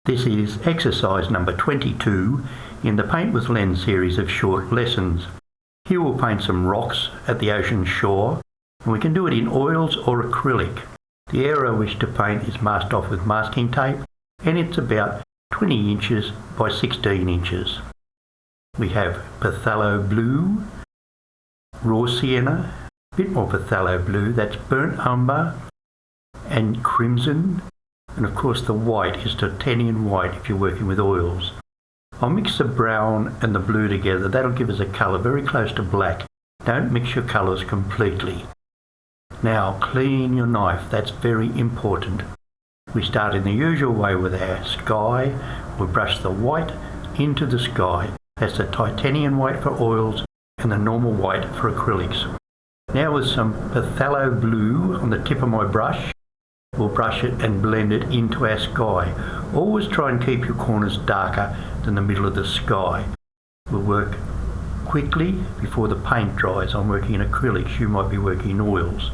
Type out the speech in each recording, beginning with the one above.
This is exercise number 22 in the Paint with Lens series of short lessons. Here we'll paint some rocks at the ocean shore, and we can do it in oils or acrylic. The area I wish to paint is masked off with masking tape, and it's about 20 inches by 16 inches. We have phthalo blue, raw sienna, a bit more phthalo blue, that's burnt umber and crimson, and of course the white is titanium white if you're working with oils. I'll mix the brown and the blue together. That'll give us a colour very close to black. Don't mix your colours completely. Now clean your knife, that's very important. We start in the usual way with our sky. We'll brush the white into the sky. That's the titanium white for oils and the normal white for acrylics. Now with some phthalo blue on the tip of my brush, we'll brush it and blend it into our sky. Always try and keep your corners darker than the middle of the sky. We'll work quickly before the paint dries. I'm working in acrylics, you might be working in oils.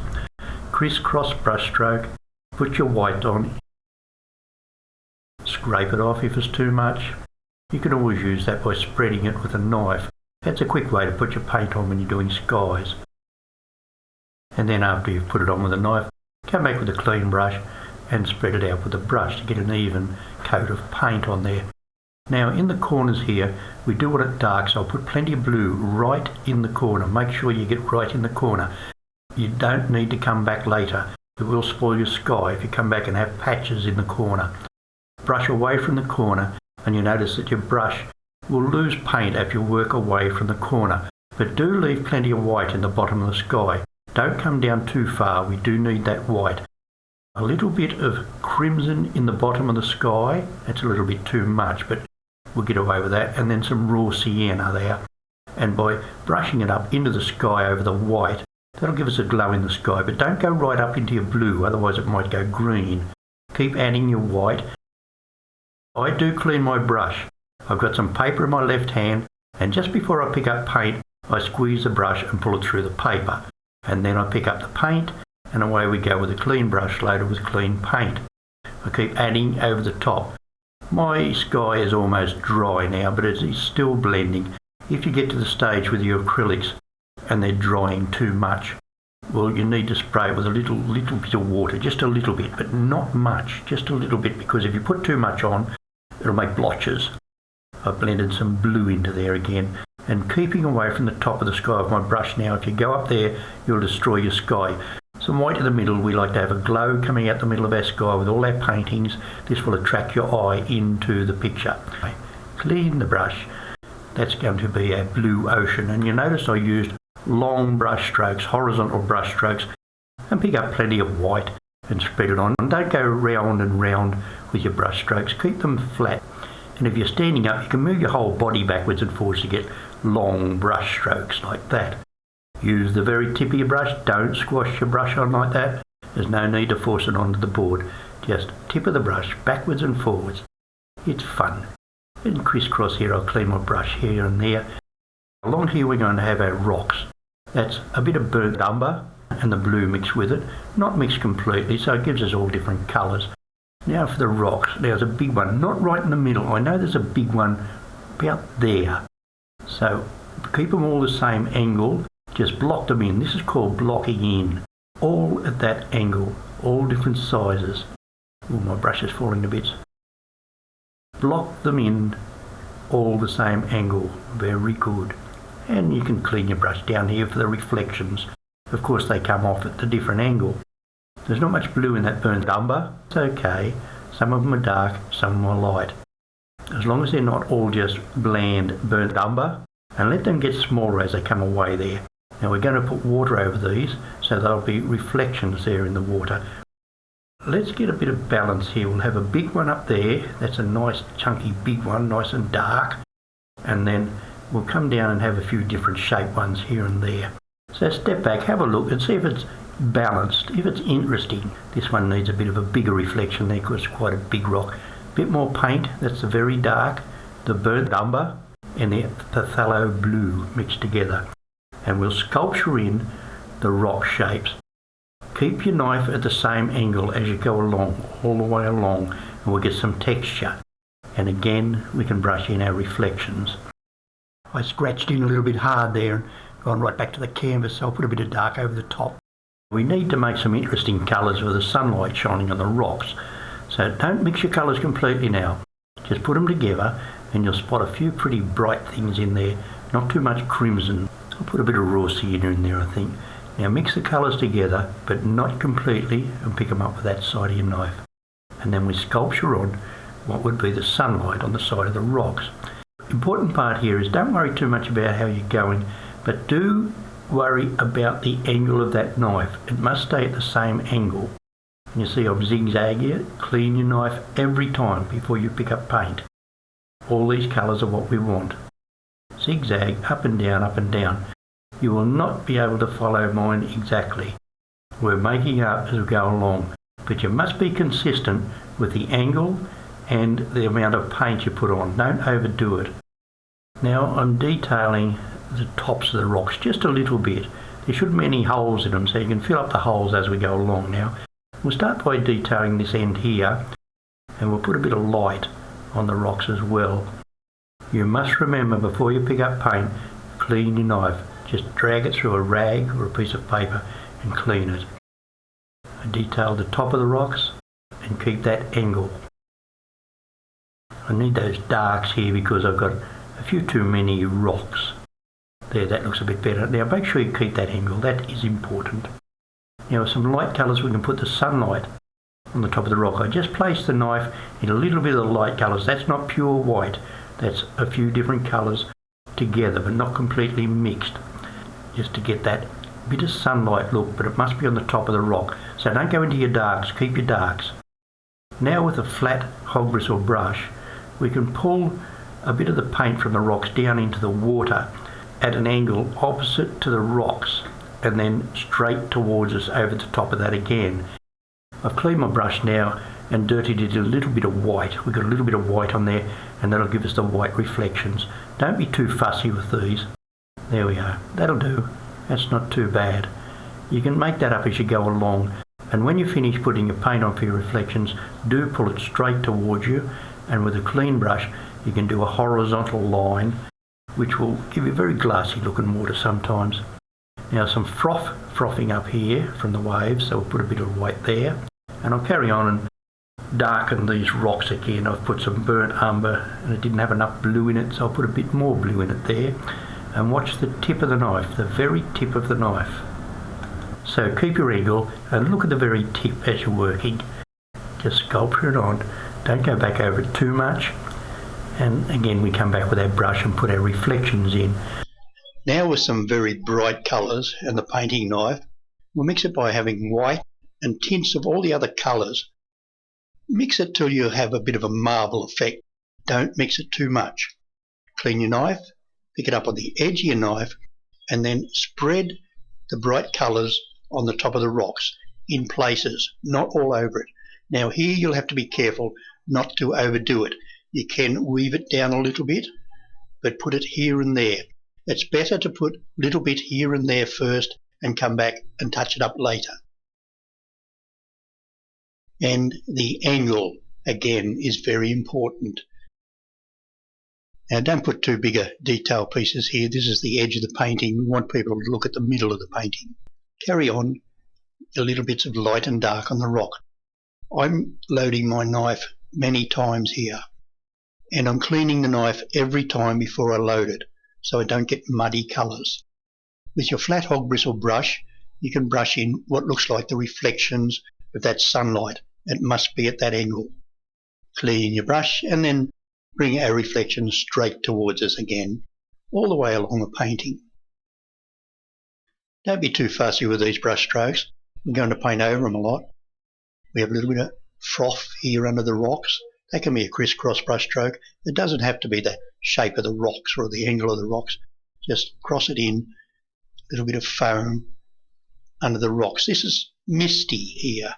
Crisscross brush stroke, put your white on, scrape it off if it's too much. You can always use that by spreading it with a knife. That's a quick way to put your paint on when you're doing skies. And then after you've put it on with a knife, come back with a clean brush and spread it out with a brush to get an even coat of paint on there. Now in the corners here, we do want it dark, so I'll put plenty of blue right in the corner. Make sure you get right in the corner. You don't need to come back later. It will spoil your sky if you come back and have patches in the corner. Brush away from the corner and you notice that your brush will lose paint if you work away from the corner. But do leave plenty of white in the bottom of the sky. Don't come down too far, we do need that white. A little bit of crimson in the bottom of the sky, that's a little bit too much, but we'll get away with that. And then some raw sienna there. And by brushing it up into the sky over the white, that'll give us a glow in the sky. But don't go right up into your blue, otherwise it might go green. Keep adding your white. I do clean my brush. I've got some paper in my left hand, and just before I pick up paint, I squeeze the brush and pull it through the paper. And then I pick up the paint and away we go with a clean brush loaded with clean paint. I keep adding over the top. My sky is almost dry now, but it is still blending. If you get to the stage with your acrylics and they're drying too much, well, you need to spray it with a little bit of water, just a little bit, but not much, just a little bit, because if you put too much on, it'll make blotches. I've blended some blue into there again. And keeping away from the top of the sky with my brush now. If you go up there, you'll destroy your sky. Some white in the middle. We like to have a glow coming out the middle of our sky with all our paintings. This will attract your eye into the picture. Clean the brush. That's going to be our blue ocean. And you notice I used long brush strokes, horizontal brush strokes, and pick up plenty of white and spread it on. And don't go round and round with your brush strokes. Keep them flat. And if you're standing up, you can move your whole body backwards and forwards to get long brush strokes like that. Use the very tip of your brush. Don't squash your brush on like that. There's no need to force it onto the board. Just tip of the brush backwards and forwards. It's fun. And crisscross here, I'll clean my brush here and there. Along here we're going to have our rocks. That's a bit of burnt umber and the blue mixed with it. Not mixed completely, so it gives us all different colours. Now for the rocks. There's a big one, not right in the middle. I know there's a big one about there. So keep them all the same angle. Just block them in. This is called blocking in. All at that angle. All different sizes. Oh, my brush is falling to bits. Block them in all the same angle. Very good. And you can clean your brush down here for the reflections. Of course they come off at a different angle. There's not much blue in that burnt umber. It's okay. Some of them are dark, some of them are light. As long as they're not all just bland burnt umber, and let them get smaller as they come away there. Now we're going to put water over these, so there'll be reflections there in the water. Let's get a bit of balance here. We'll have a big one up there. That's a nice chunky big one, nice and dark. And then we'll come down and have a few different shaped ones here and there. So step back, have a look and see if it's balanced, if it's interesting. This one needs a bit of a bigger reflection there because it's quite a big rock. A bit more paint, that's the very dark, the burnt umber and the phthalo blue mixed together. And we'll sculpture in the rock shapes. Keep your knife at the same angle as you go along, all the way along, and we'll get some texture. and again we can brush in our reflections. I scratched in a little bit hard there and gone right back to the canvas, so I'll put a bit of dark over the top. We need to make some interesting colours with the sunlight shining on the rocks, so don't mix your colours completely now. Just put them together and you'll spot a few pretty bright things in there, not too much crimson. I'll put a bit of raw sienna in there, I think. Now mix the colours together, but not completely, and pick them up with that side of your knife. And then we sculpture on what would be the sunlight on the side of the rocks. Important part here is don't worry too much about how you're going, but do worry about the angle of that knife. It must stay at the same angle. And you see I've zigzagged here. Clean your knife every time before you pick up paint. All these colours are what we want. Zigzag up and down, up and down. You will not be able to follow mine exactly. We're making up as we go along, but you must be consistent with the angle and the amount of paint you put on. Don't overdo it. Now I'm detailing the tops of the rocks just a little bit. There shouldn't be any holes in them, so you can fill up the holes as we go along. Now we'll start by detailing this end here, and we'll put a bit of light on the rocks as well. You must remember, before you pick up paint, clean your knife. Just drag it through a rag or a piece of paper and clean it. I detail the top of the rocks and keep that angle. I need those darks here because I've got a few too many rocks. There, that looks a bit better. Now make sure you keep that angle, that is important. Now with some light colours we can put the sunlight on the top of the rock. I just place the knife in a little bit of the light colours. That's not pure white, that's a few different colours together but not completely mixed. Just to get that bit of sunlight look, but it must be on the top of the rock. So don't go into your darks, keep your darks. Now with a flat hog bristle brush, we can pull a bit of the paint from the rocks down into the water at an angle opposite to the rocks and then straight towards us over the top of that again. I've cleaned my brush now and dirtied it a little bit of white. We've got a little bit of white on there and that'll give us the white reflections. Don't be too fussy with these. There we are. That'll do. That's not too bad. You can make that up as you go along, and when you finish putting your paint on for your reflections, do pull it straight towards you, and with a clean brush you can do a horizontal line which will give you a very glassy looking water sometimes. Now some frothing up here from the waves, so we'll put a bit of white there, and I'll carry on and darken these rocks again. I've put some burnt umber and it didn't have enough blue in it, so I'll put a bit more blue in it there. And watch the tip of the knife, the very tip of the knife. So keep your angle and look at the very tip as you're working. Just sculpture it on. Don't go back over it too much. And again we come back with our brush and put our reflections in. Now with some very bright colours and the painting knife, we'll mix it by having white and tints of all the other colours. Mix it till you have a bit of a marble effect. Don't mix it too much. Clean your knife. Pick it up on the edge of your knife and then spread the bright colours on the top of the rocks in places, not all over it. Now here you'll have to be careful not to overdo it. You can weave it down a little bit, but put it here and there. It's better to put a little bit here and there first and come back and touch it up later. And the angle, again, is very important. Now don't put too big a detail pieces here. This is the edge of the painting. We want people to look at the middle of the painting. Carry on the little bits of light and dark on the rock. I'm loading my knife many times here, and I'm cleaning the knife every time before I load it so I don't get muddy colours. With your flat hog bristle brush you can brush in what looks like the reflections of that sunlight. It must be at that angle. Clean your brush and then bring our reflections straight towards us again, all the way along the painting. Don't be too fussy with these brush strokes. We're going to paint over them a lot. We have a little bit of froth here under the rocks. They can be a crisscross brush stroke. It doesn't have to be the shape of the rocks or the angle of the rocks. Just cross it in, a little bit of foam under the rocks. This is misty here.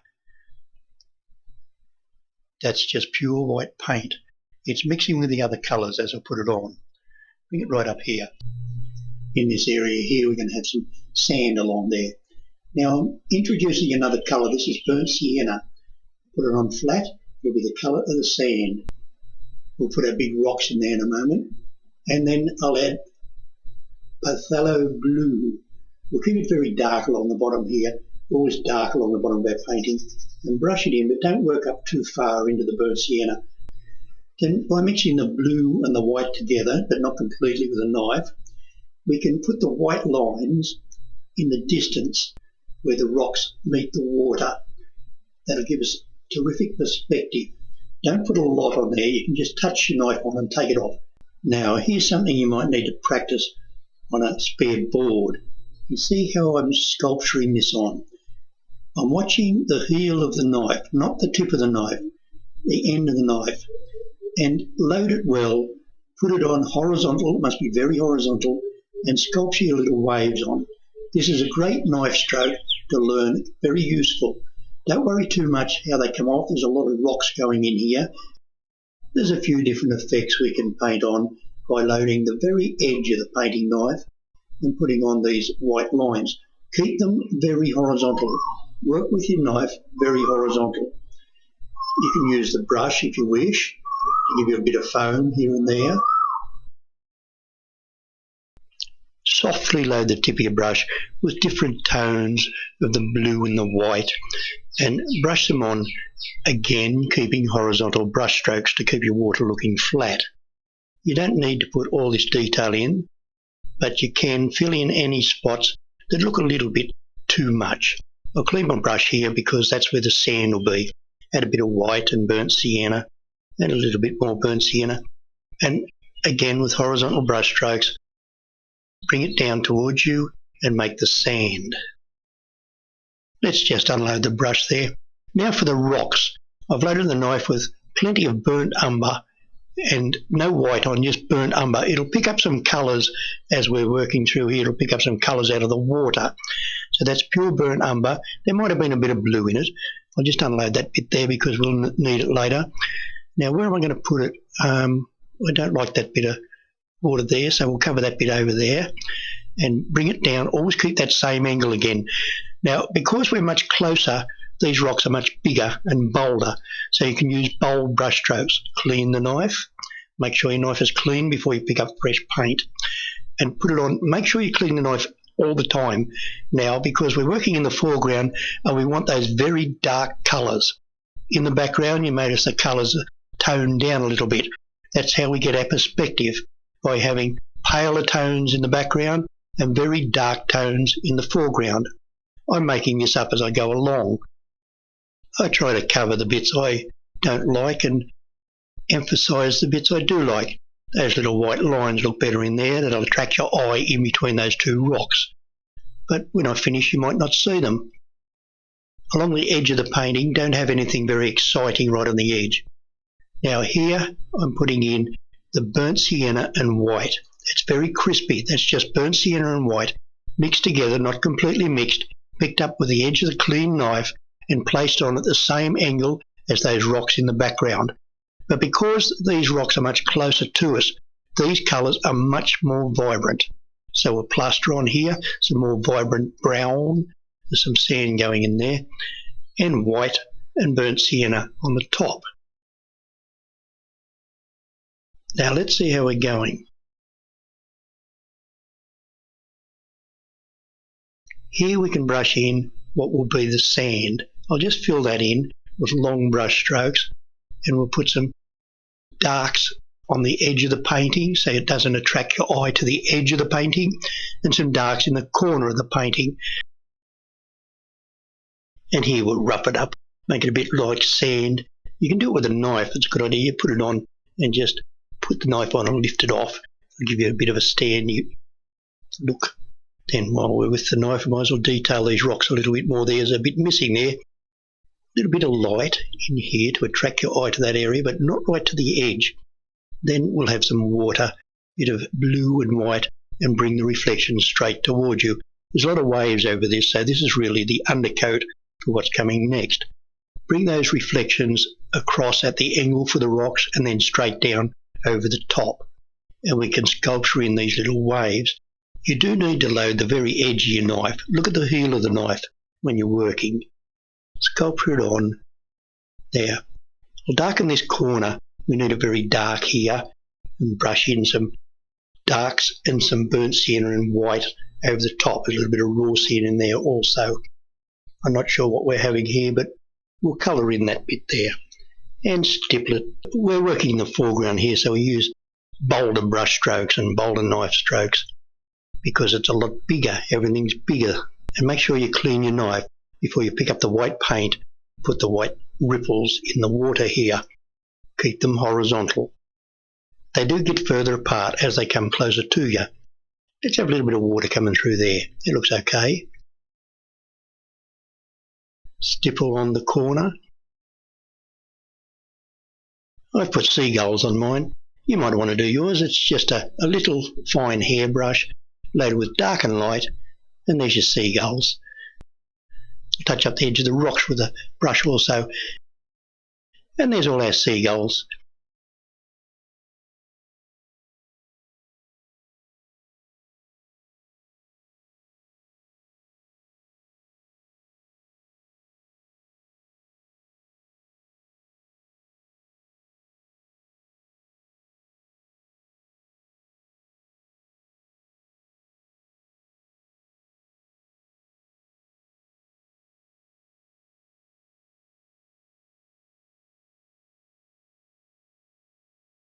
That's just pure white paint. It's mixing with the other colours as I put it on. Bring it right up here. In this area here we're going to have some sand along there. Now I'm introducing another colour. This is burnt sienna. Put it on flat. It'll be the colour of the sand. We'll put our big rocks in there in a moment. And then I'll add phthalo blue. We'll keep it very dark along the bottom here, always dark along the bottom of our painting, and brush it in, but don't work up too far into the burnt sienna. Then by mixing the blue and the white together, but not completely with a knife, we can put the white lines in the distance where the rocks meet the water. That'll give us terrific perspective. Don't put a lot on there, you can just touch your knife on and take it off. Now here's something you might need to practice on a spare board. You see how I'm sculpturing this on? I'm watching the heel of the knife, not the tip of the knife, the end of the knife, and load it well, put it on horizontal, it must be very horizontal, and sculpture your little waves on. This is a great knife stroke to learn, very useful. Don't worry too much how they come off, there's a lot of rocks going in here. There's a few different effects we can paint on by loading the very edge of the painting knife and putting on these white lines. Keep them very horizontal. Work with your knife very horizontal. You can use the brush if you wish to give you a bit of foam here and there. Softly load the tip of your brush with different tones of the blue and the white and brush them on, again keeping horizontal brush strokes to keep your water looking flat. You don't need to put all this detail in, but you can fill in any spots that look a little bit too much. I'll clean my brush here because that's where the sand will be. Add a bit of white and burnt sienna, and a little bit more burnt sienna, and again with horizontal brush strokes, bring it down towards you and make the sand. Let's just unload the brush there. Now for the rocks. I've loaded the knife with plenty of burnt umber and no white on, just burnt umber. It'll pick up some colours as we're working through here. It'll pick up some colours out of the water. So that's pure burnt umber. There might have been a bit of blue in it. I'll just unload that bit there because we'll need it later. Now where am I going to put it? I don't like that bit of water there, so we'll cover that bit over there and bring it down. Always keep that same angle again. Now because we're much closer, these rocks are much bigger and bolder, so you can use bold brush strokes. Clean the knife, make sure your knife is clean before you pick up fresh paint, and put it on. Make sure you clean the knife all the time now because we're working in the foreground and we want those very dark colours. In the background you notice the colours are toned down a little bit. That's how we get our perspective, by having paler tones in the background and very dark tones in the foreground. I'm making this up as I go along. I try to cover the bits I don't like and emphasise the bits I do like. Those little white lines look better in there. That'll attract your eye in between those two rocks. But when I finish you might not see them. Along the edge of the painting, don't have anything very exciting right on the edge. Now here I'm putting in the burnt sienna and white. It's very crispy. That's just burnt sienna and white mixed together, not completely mixed, picked up with the edge of the clean knife and placed on at the same angle as those rocks in the background. But because these rocks are much closer to us, these colours are much more vibrant. So we'll plaster on here some more vibrant brown, there's some sand going in there, and white and burnt sienna on the top. Now let's see how we're going. Here we can brush in what will be the sand. I'll just fill that in with long brush strokes, and we'll put some darks on the edge of the painting so it doesn't attract your eye to the edge of the painting, and some darks in the corner of the painting. And here we'll rough it up, make it a bit like sand. You can do it with a knife, it's a good idea. You put it on and just put the knife on and lift it off. It'll give you a bit of a standy look. Then while we're with the knife, I might as well detail these rocks a little bit more. There's a bit missing there. A little bit of light in here to attract your eye to that area, but not right to the edge. Then we'll have some water, a bit of blue and white, and bring the reflection straight towards you. There's a lot of waves over this, so this is really the undercoat for what's coming next. Bring those reflections across at the angle for the rocks and then straight down over the top. And we can sculpture in these little waves. You do need to load the very edge of your knife. Look at the heel of the knife when you're working. Sculpture it on there. I'll darken this corner We need it very dark here, and brush in some darks and some burnt sienna and white over the top, a little bit of raw sienna in there also. I'm not sure what we're having here, but we'll colour in that bit there. And stipple it. We're working in the foreground here, so we use bolder brush strokes and bolder knife strokes because it's a lot bigger. Everything's bigger. And make sure you clean your knife before you pick up the white paint. Put the white ripples in the water here. Keep them horizontal. They do get further apart as they come closer to you. Let's have a little bit of water coming through there. It looks okay. Stipple on the corner. I've put seagulls on mine. You might want to do yours. It's just a little fine hairbrush loaded with dark and light, and there's your seagulls. Touch up the edge of the rocks with a brush also, and there's all our seagulls.